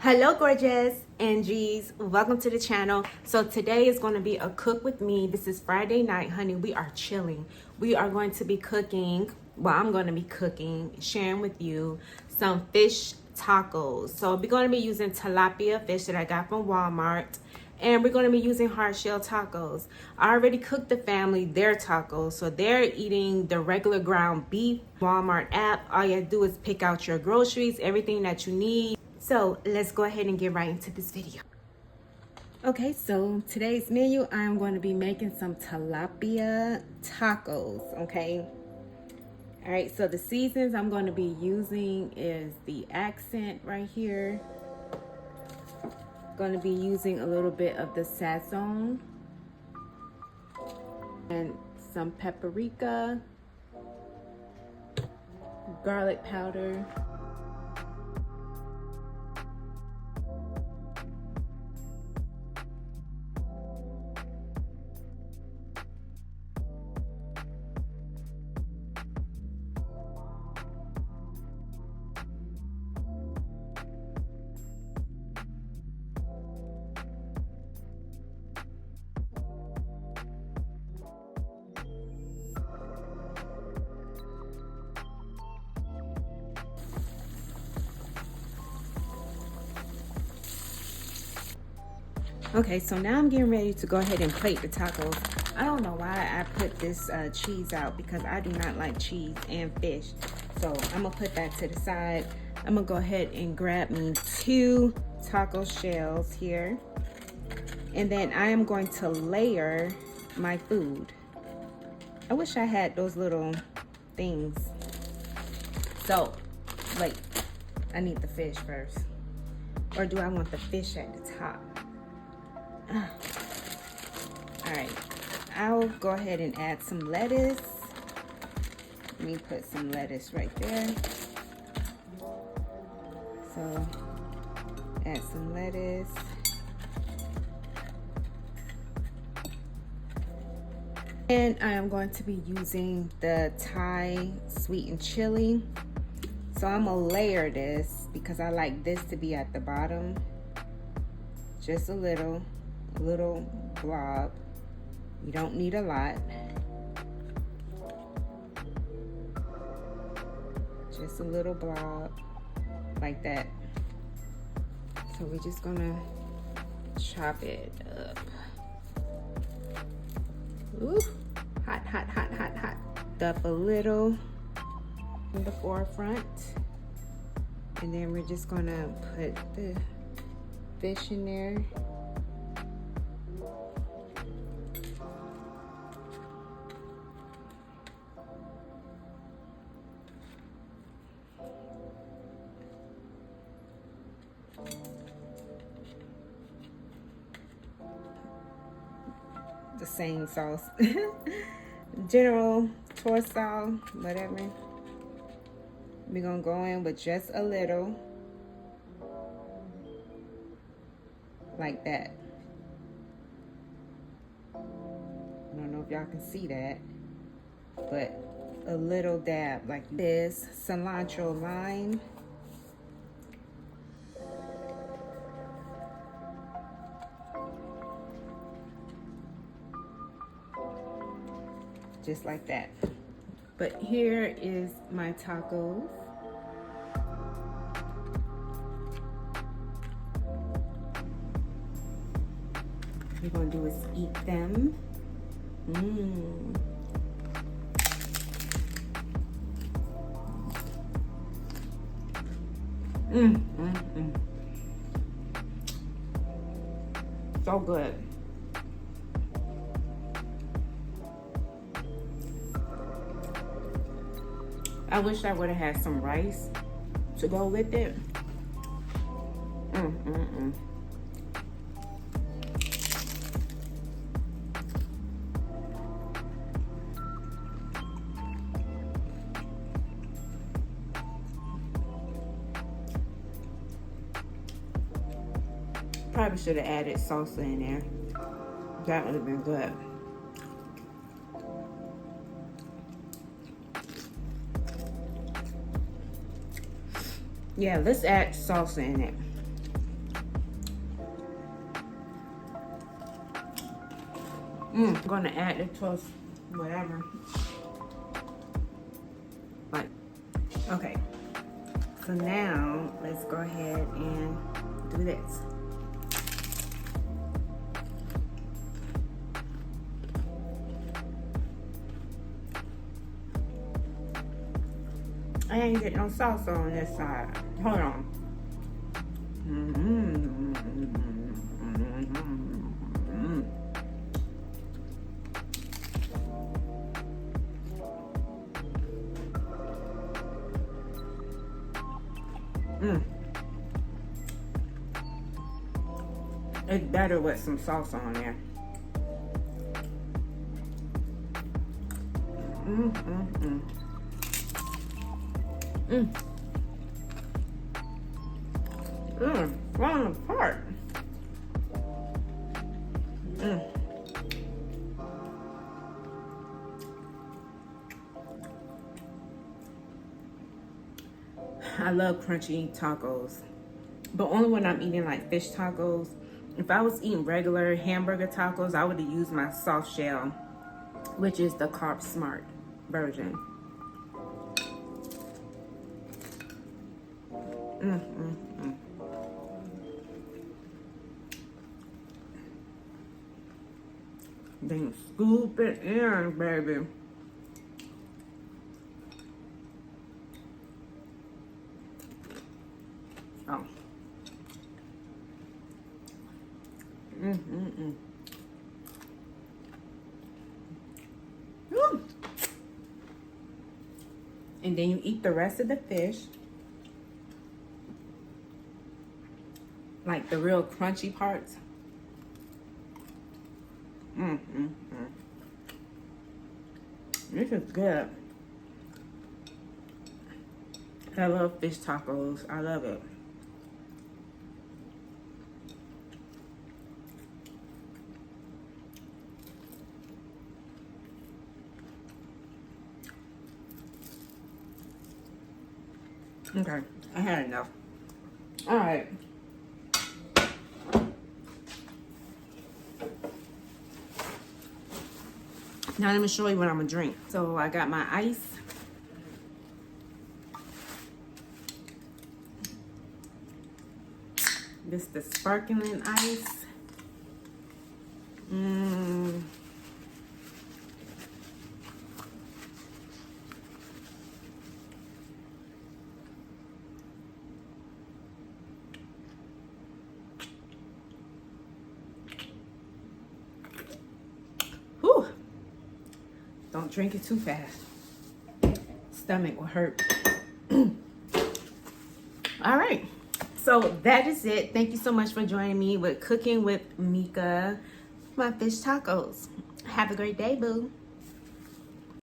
Hello gorgeous Angies, welcome to the channel. So today is going to be a cook with me. This is Friday night, honey. We are chilling. We are going to be cooking, well, I'm going to be cooking, sharing with you some fish tacos. So we're going to be using tilapia fish that I got from Walmart, and we're going to be using hard shell tacos. I already cooked the family their tacos, so they're eating the regular ground beef. Walmart app, all you do is pick out your groceries, everything that you need. So let's go ahead and get right into this video. Okay, so today's menu, I'm going to be making some tilapia tacos, okay? All right, so the seasons I'm going to be using is the accent right here. Going to be using a little bit of the sazon and some paprika, garlic powder, Okay, so now I'm getting ready to go ahead and plate the tacos. I don't know why I put this cheese out, because I do not like cheese and fish. So I'm gonna put that to the side. I'm gonna go ahead and grab me 2 taco shells here. And then I am going to layer my food. I wish I had those little things. So, wait, I need the fish first. Or do I want the fish at the top? All right, I'll go ahead and add some lettuce. Let me put some lettuce right there. So add some lettuce. And I am going to be using the Thai sweet and chili. So I'm gonna layer this because I like this to be at the bottom. Just a little blob. You don't need a lot. Just a little blob like that. So we're just gonna chop it up. Ooh, hot, hot, hot, hot, hot. Up a little in the forefront. And then we're just gonna put the fish in there. The same sauce. General torso, whatever. We're gonna go in with just a little, like that. I don't know if y'all can see that, but a little dab like this. Cilantro lime. Just like that. But here is my tacos. We're gonna do is eat them. So good. I wish I would have had some rice to go with it. Probably should have added salsa in there. That would have been good. Yeah, let's add salsa in it. I'm gonna add the toast, whatever. But okay. So now let's go ahead and do this. I ain't getting no salsa on this side. Hold on. It's better with some salsa on there. Falling apart. I love crunchy tacos, but only when I'm eating like fish tacos. If I was eating regular hamburger tacos, I would have used my soft shell, which is the Carb Smart version. Then scoop it in, baby. Oh. Woo. And then you eat the rest of the fish. Like the real crunchy parts. This is good. I love fish tacos. I love it. Okay, I had enough. All right. Now let me show you what I'm gonna drink. So I got my ice. This is the sparkling ice. Whew. Don't drink it too fast. Stomach will hurt. All right. So that is it. Thank you so much for joining me with Cooking with Mika, my fish tacos. Have a great day, boo.